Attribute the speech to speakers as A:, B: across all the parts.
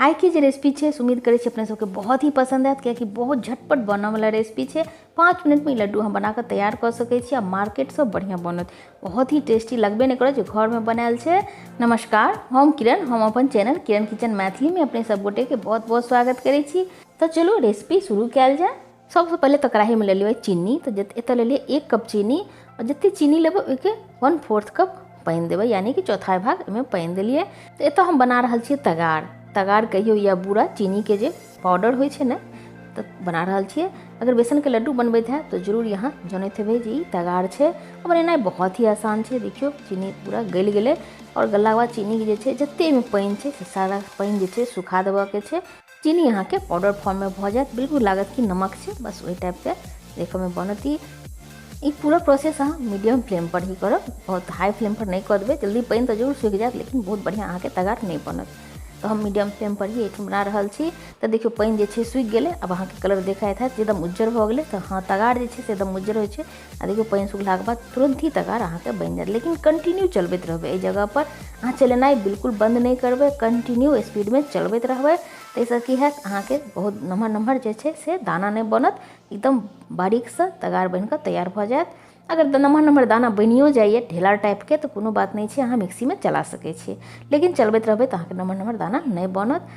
A: आइ के जे रेसिपी है उम्मीद करे अपने सबके बहुत ही पसंद आयत, क्या बहुत झटपट बनने वाला रेसिपी है। 5 मिनट में लड्डू हम बनाकर तैयार कर सके छी। मार्केट से बढ़िया बनत, बहुत ही टेस्टी लगबे नहीं करे जो घर में बनायल है। नमस्कार, हम किरण, हम अपन चैनल किरण किचन मैथिली में अपने सब गोटे के बहुत बहुत स्वागत करे छी। तो चलो रेसिपी शुरू कयल जाए। सबसे पहले तो कढ़ाई में ले लियो चीनी। तो एत ले लिये 1 कप चीनी और जितनी चीनी लेबे ओके 1/4 कप पानी देवे, यानी कि चौथाई भाग में पानी दिलिए। तो एत हम बना रहा छे तगार कहियो या बूरा चीनी के जे पाउडर होय छे ना, तो बना रहा छे। अगर बेसन के लड्डू बनबे है तो जरूर यहाँ जानते थे जी तगार है। बनेना बहुत ही आसान है। देखियो चीनी पूरा गल गए और गला बाद चीनी के जे जत्ते में पानी है सारा पानी जे सुखा देवे के छे। चीनी यहाँ के पाउडर फॉर्म में भ जाए, बिल्कुल लागत कि नमक है, बस वही टाइप के देखे में बनती। ये पूरा प्रोसेस अहाँ मीडियम फ्लेम पर ही करो, बहुत हाई फ्लेम पर नहीं कर देवे। जल्दी पानी तो जरूर सूख जाए लेकिन बहुत बढ़िया अहाँ के तगार नहीं बनत। तो हम मीडियम फ्लेम पर ही बना रहा छी। तो देखियो पानी जे सूख गए, अब अहाँ के कलर देखाई था एकदम उज्जर हो गए। तो हाँ तगार जे एकदम उज्जर हो। देखियो पानी सूखला के बाद तुरंत ही तगार अहाँ के बन जाए, लेकिन कंटिन्यू चलबैत रहबे। जगह पर अहाँ चलेनाई बिल्कुल बंद नहीं करबे, कंटिन्यू स्पीड में चलबैत रहबे। तो इससे की है अहाँ के बहुत नम्हर नम्हर जे से दाना नहीं बनत, एकदम बारीक से तगार बनकर तैयार हो जाए। अगर नम्हर नम्हर दाना बनियो जाइए ढेला टाइप के तो कोनो बात नहीं है, अहाँ मिक्सी में चला सके छी। लेकिन चलबैत रहबे तो अहाँ नम्हर नम्हर दाना नहीं बनत।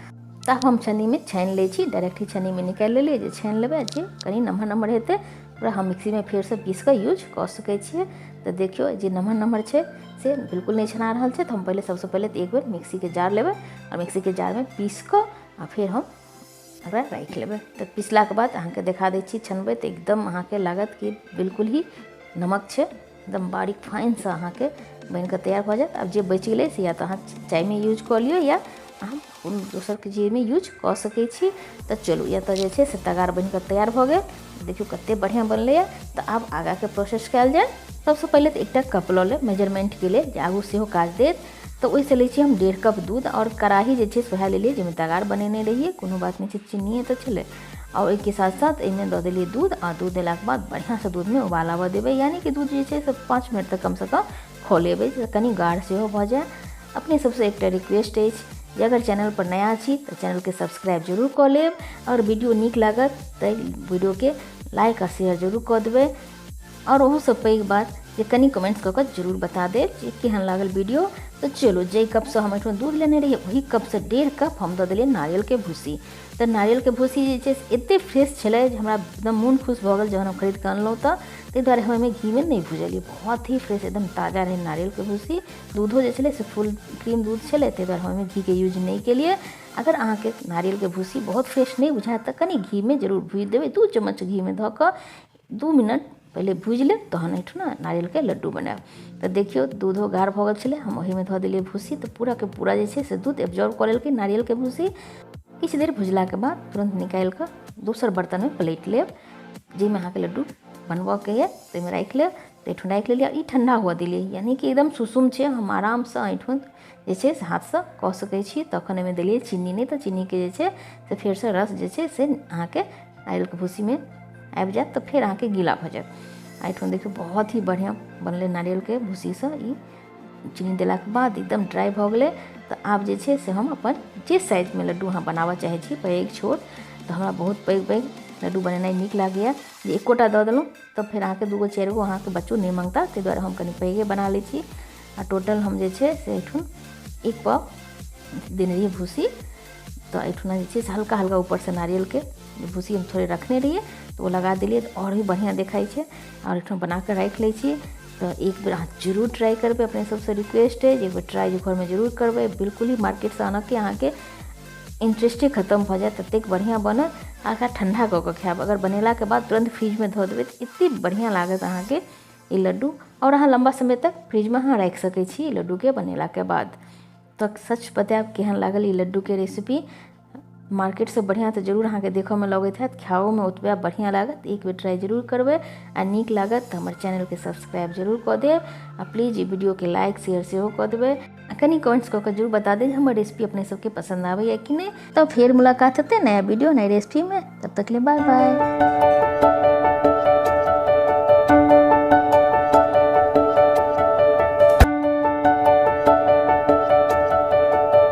A: तब हम छन्नी में छान ले छी, डायरेक्ट ही छन्नी में निकाल ले जे छान लेबे जे कहीं नम्हर नम्हर हेते पूरा हम मिक्सी में फिर से पीस कर यूज कर सके छी। तो देखियो जे नम्हर नम्हर है से बिल्कुल नहीं छना रहा है। तो हम पहले सबसे पहले तो एक बार मिक्सी के जार लेबे और मिक्सी के जार में पीस कर और फिर हम रख लेबे। तो पीसला के बाद अहाँ के देखा दै छी छनबे तो एकदम अहाँ के लागत कि बिल्कुल ही नमक है, एकदम बारीक फाइन से अहाँ के बनकर तैयार हो जाए। अब जे बच गए से या तो अहाँ चाय में यूज कर लियो या अहाँ दोसर के चीज में यूज कर सके छी। तो चलू या तो जे से तगार बनकर तैयार हो गए। देखियो कते बढ़िया बनले। तो अब आगा के प्रोसेस कयल जाए। सबसे पहले तो एक कप लो ले मेजरमेंट के लिए आगू से हो काज देत। तो वैसे ले हम 1.5 कप दूध और कढ़ाई जे वह ले लिए जिसमें तगार बनेने रहिए, कोनो बात नहीं, चीनी तो चले। और एक के साथ साथ इनमें दे दिलिए दूध और दूध दिला के बाद बढ़िया से दूध में उबाल आवा देवे, यानी कि दूध जे 5 मिनट तक कम से कम खोलेबे कनी गाढ़ से हो भ जाए। अपने सबसे एक रिक्वेस्ट है जे अगर चैनल पर नया छी तो चैनल के सब्सक्राइब जरूर कर लेब और वीडियो निक लागत तो वीडियो के लाइक और शेयर जरूर कर देवे। और वह सब पैघ बात जे कनी कमेंट्स कर जरूर बता दे कि केहन लागल वीडियो। तो चलो जे कप से हम दूध लेने रहिए वही कप से 1.5 कप हम दे दिलिए नारियल के भूसी। तो नारियल के भूसी जे एते फ्रेश छले जे हमरा एकदम मन खुश भ गेल जहन हम खरीद के अनलहुँ। तो ताहि दुआरे हम घी में नहीं भूजलिए, बहुत ही फ्रेश एकदम ताज़ा रहे नारियल के भूसी। दूधो जे छले से फुल क्रीम दूध छले, ताहि दुआरे हम घी के यूज नहीं के लिए। अगर अहाँ के नारियल के भूसी बहुत फ्रेश नहीं बुझाए तो कनी घी में जरूर भूज देवे। 2 चम्मच घी में धऽ कऽ 2 मिनट पहले भूज ले तहन ना नारियल के लड्डू बनाए। तो देखियो दूधो गाढ़ भ गेल छले, हम वही में धऽ दिलिए भूसी। तो पूरा के पूरा जे से दूध एब्जॉर्ब कर लेलकै नारियल के भूसी। किछु देर भुजला के बाद तुरंत निकाल कर दोसर बर्तन में पलट लेब जिसमें अहाँ के लड्डू बनबऽ के है तो राख लेब। तो ठंडा के लिए ठंडा हुआ दिलिए, यानी कि एकदम सुसुम है, हम आराम से ऐठन जे हाथ से कऽ सकै छी। तखन एहिमे दिलिए चीनी, नहीं तो चीनी के जे से फिर से रस जे से अहाँ के नारियल के भूसी में आबि जाए तो फिर अहाँ के गीला भ जाए। ऐठन देखियो बहुत ही बढ़िया बनले नारियल के भूसी से। ई चीनी दिला के बाद एकदम ड्राई भ गए। तो आब जे से हम अपन जे साइज में लड्डू अहाँ बनाबऽ चाहे छी, पैघ छोट, तो हमरा बहुत पैघ लड्डू बनेनाइ नीक लागैए। जे एकोटा दऽ देलहुँ तो फिर अहाँ के 2 4 गो अहाँ के बच्चो नहीं मांगता, ताहि दुआरे हम कनी पैघे बना लै छी। आ टोटल हम जे से ऐठन 1 पाव देने रहिए भूसी। तो ऐठुना जे से हल्का हल्का ऊपर से नारियल के भूसी हम थोड़े रखने रहिए तो वो लगा दिलिए तो और भी बढ़िया दिखाई है। और ऐठन बना कर रख लै छी। तो एक बार अहाँ जरूर ट्राई करबे, अपने सबसे रिक्वेस्ट है एक बार ट्राई घर में जरूर करबे। बिल्कुल ही मार्केट से आना के अहाँ के इंटरेस्टे खत्म हो जाए, ततेक बढ़िया बनत। आखिर ठंडा कऽ के खायब, अगर बनेला के बाद तुरंत फ्रिज में धऽ देबै तो इतनी बढ़िया लागत अहाँ के ये लड्डू। और अहाँ लंबा समय तक फ्रिज में अहाँ रख सकै छी लड्डू के बनेला के बाद। तो सच बतायब केहन लागल ये लड्डू के रेसिपी। मार्केट से बढ़िया तो जरूर अहाँ के देखो में लगत है, खाओ में ओतबे बढ़िया लागत। एक बार ट्राई जरूर करबे आ नीक लागत तो हमारे चैनल के सब्सक्राइब जरूर कर देब। आ प्लीज ये वीडियो के लाइक शेयर से कर देवे। कनी कमेंट्स कर जरूर बता दे हमारे रेसिपी अपने सबके पसंद आवे या कि नहीं। तो फिर मुलाकात होते नया वीडियो नई रेसिपी में, तब तक ले बाय बाय।